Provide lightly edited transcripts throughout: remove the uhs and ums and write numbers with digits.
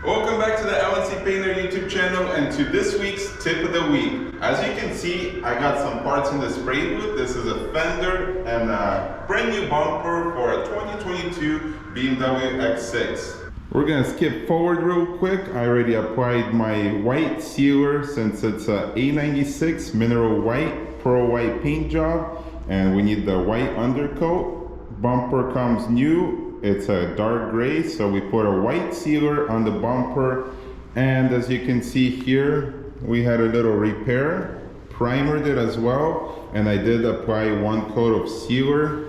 Welcome back to the LNC Painter YouTube channel and to this week's tip of the week. As you can see, I got some parts in the spray booth. This is a Fender and a brand new bumper for a 2022 BMW X6. We're gonna skip forward real quick. I already applied my white sealer since it's a A96 mineral white, pearl white paint job, and we need the white undercoat. Bumper comes new. It's a dark gray, so we put a white sealer on the bumper, and as you can see here, we had a little repair. Primered it as well, and I did apply one coat of sealer,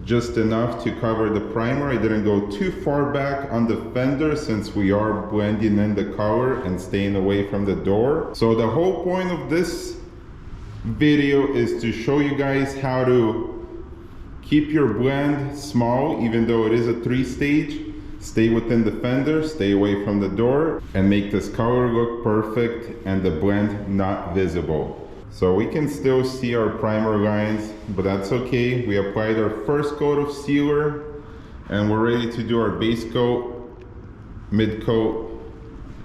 just enough to cover the primer. I didn't go too far back on the fender since we are blending in the color and staying away from the door. So the whole point of this video is to show you guys how to keep your blend small, even though it is a 3-stage. Stay within the fender, stay away from the door, and make this color look perfect and the blend not visible. So we can still see our primer lines, but that's okay. We applied our first coat of sealer and we're ready to do our base coat, mid coat,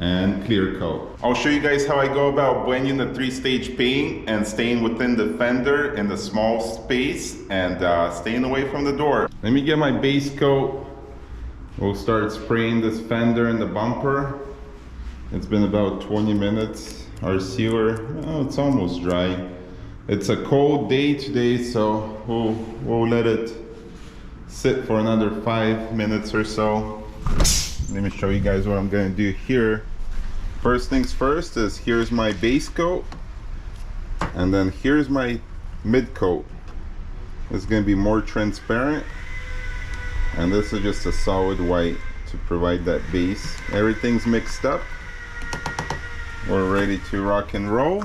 and clear coat. I'll show you guys how I go about blending the 3-stage paint and staying within the fender in the small space and staying away from the door. Let me get my base coat. We'll start spraying this fender and the bumper. It's been about 20 minutes. Our sealer, oh, it's almost dry. It's a cold day today, so we'll let it sit for another 5 minutes or so. Let me show you guys what I'm gonna do here. First things first is here's my base coat, and then here's my mid coat. It's gonna be more transparent, and this is just a solid white to provide that base. Everything's mixed up. We're ready to rock and roll.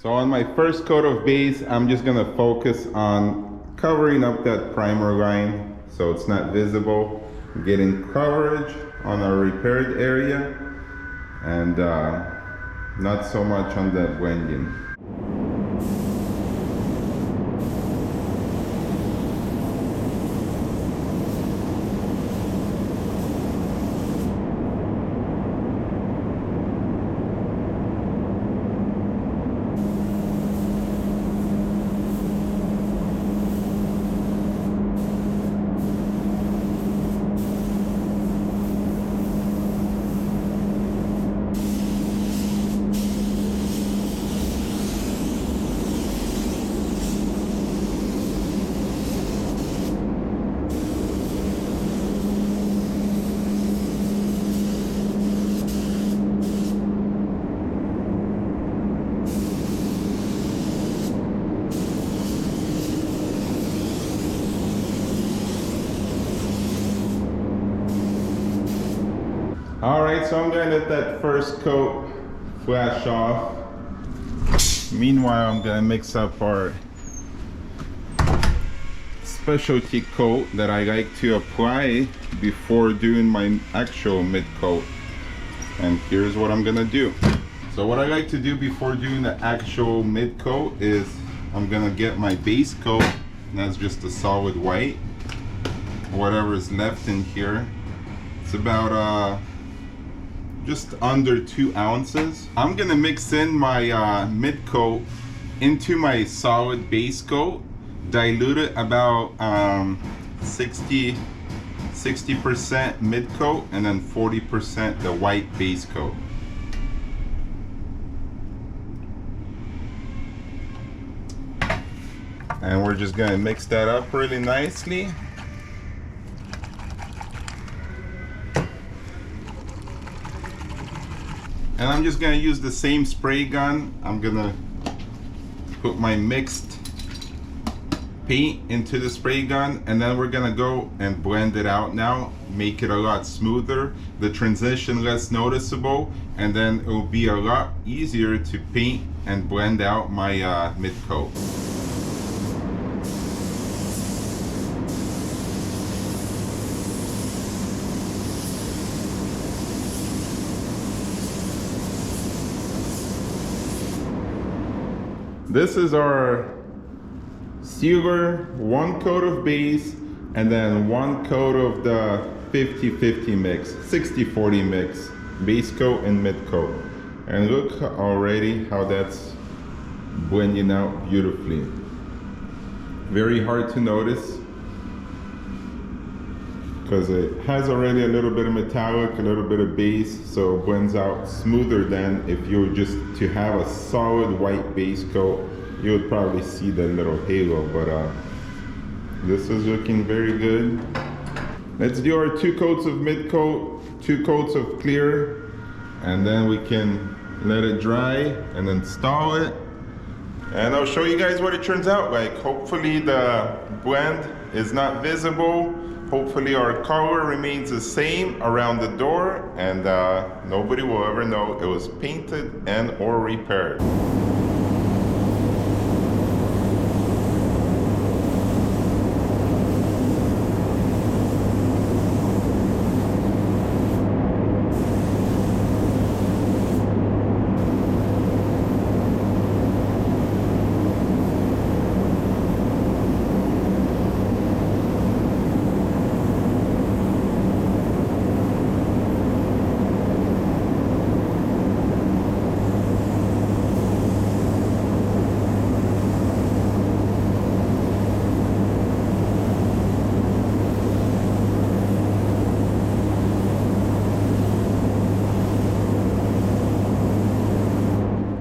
So on my first coat of base, I'm just gonna focus on covering up that primer line so it's not visible, getting coverage on our repaired area, and not so much on the blending. Alright, so I'm gonna let that first coat flash off. Meanwhile, I'm gonna mix up our specialty coat that I like to apply before doing my actual mid coat. And here's what I'm gonna do. So what I like to do before doing the actual mid coat is I'm gonna get my base coat, and that's just a solid white. Whatever is left in here, it's about just under 2 ounces. I'm gonna mix in my mid coat into my solid base coat, dilute it about 60% mid coat, and then 40% the white base coat. And we're just gonna mix that up really nicely. And I'm just gonna use the same spray gun. I'm gonna put my mixed paint into the spray gun, and then we're gonna go and blend it out now, make it a lot smoother, the transition less noticeable, and then it will be a lot easier to paint and blend out my mid coat. This is our sealer, 1 coat of base, and then 1 coat of the 50-50 mix, 60-40 mix, base coat and mid coat. And look already how that's blending out beautifully. Very hard to notice because it has already a little bit of metallic, a little bit of base, so it blends out smoother than if you were just to have a solid white base coat. You would probably see that little halo, but this is looking very good. Let's do our 2 coats of mid coat, 2 coats of clear, and then we can let it dry and install it. And I'll show you guys what it turns out like. Hopefully the blend is not visible. Hopefully our color remains the same around the door, and nobody will ever know it was painted and or repaired.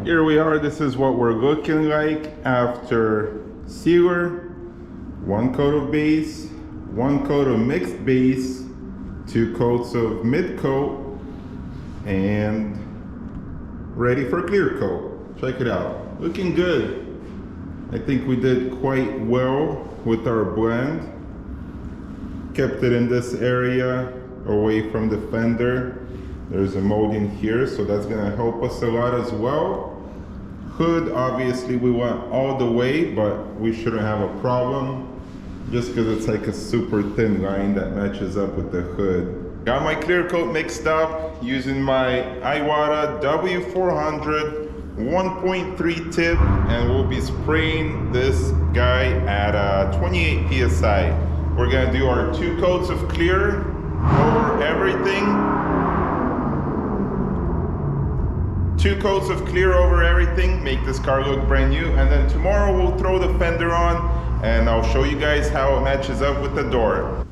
Here we are, this is what we're looking like after sealer, 1 coat of base, 1 coat of mixed base, 2 coats of mid coat, and ready for clear coat. Check it out, looking good. I think we did quite well with our blend. Kept it in this area away from the fender. There's a molding here, so that's gonna help us a lot as well. Hood, obviously we went all the way, but we shouldn't have a problem just because it's like a super thin line that matches up with the hood. Got my clear coat mixed up using my Iwata W400 1.3 tip, and we'll be spraying this guy at 28 psi. We're gonna do our 2 coats of clear over everything. 2 coats of clear over everything, make this car look brand new, and then tomorrow we'll throw the fender on and I'll show you guys how it matches up with the door.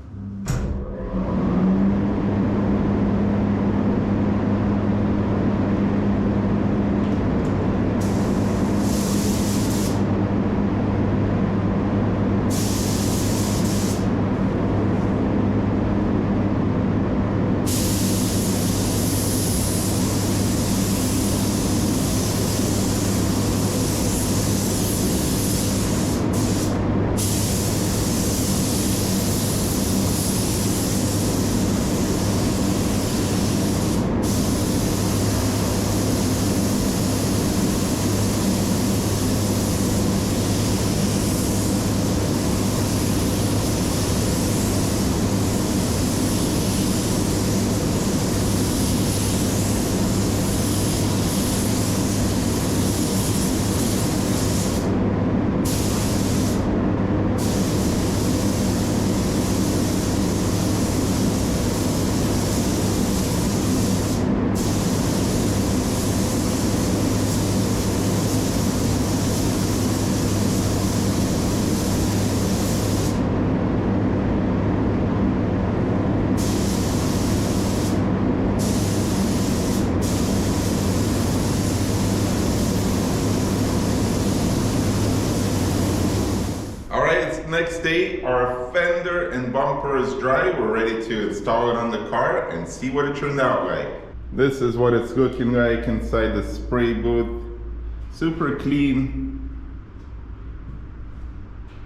Next day, our fender and bumper is dry. We're ready to install it on the car and see what it turned out like. This is what it's looking like inside the spray booth. Super clean.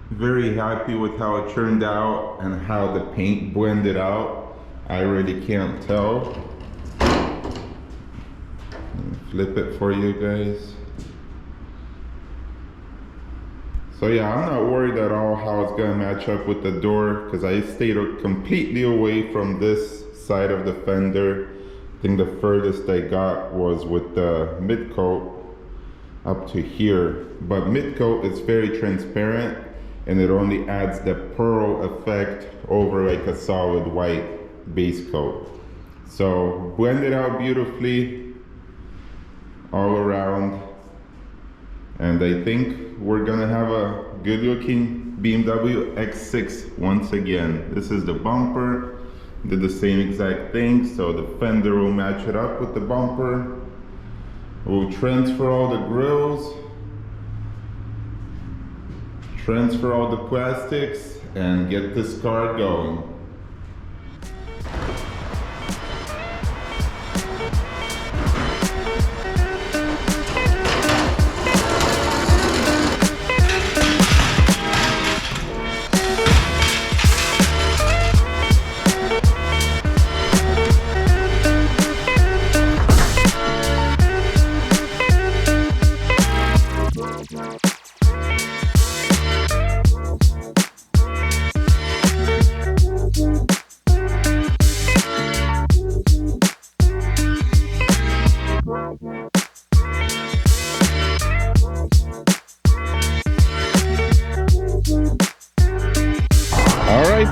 Very happy with how it turned out and how the paint blended out. I really can't tell. Flip it for you guys. So yeah, I'm not worried at all how it's gonna match up with the door because I stayed completely away from this side of the fender. I think the furthest I got was with the mid coat. up to here, but mid coat is very transparent and it only adds the pearl effect over like a solid white base coat. So blend it out beautifully all around, and I think we're gonna have a good looking BMW X6 once again. This is the bumper, did the same exact thing, so the fender will match it up with the bumper. We'll transfer all the grills, transfer all the plastics, and get this car going.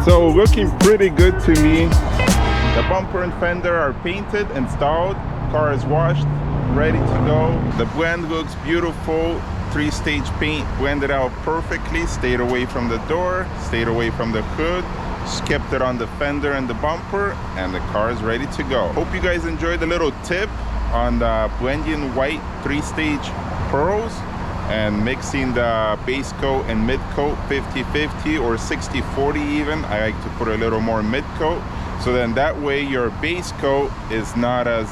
So looking pretty good to me. The bumper and fender are painted, installed, car is washed, ready to go. The blend looks beautiful. 3-stage paint blended out perfectly, stayed away from the door, stayed away from the hood, just kept it on the fender and the bumper, and the car is ready to go. Hope you guys enjoyed the little tip on the blending white 3-stage pearls and mixing the base coat and mid coat 50-50 or 60-40 even. I like to put a little more mid coat, so then that way your base coat is not as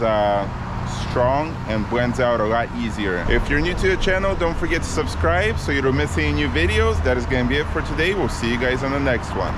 strong and blends out a lot easier. If you're new to the channel, don't forget to subscribe so you don't miss any new videos. That is going to be it for today. We'll see you guys on the next one.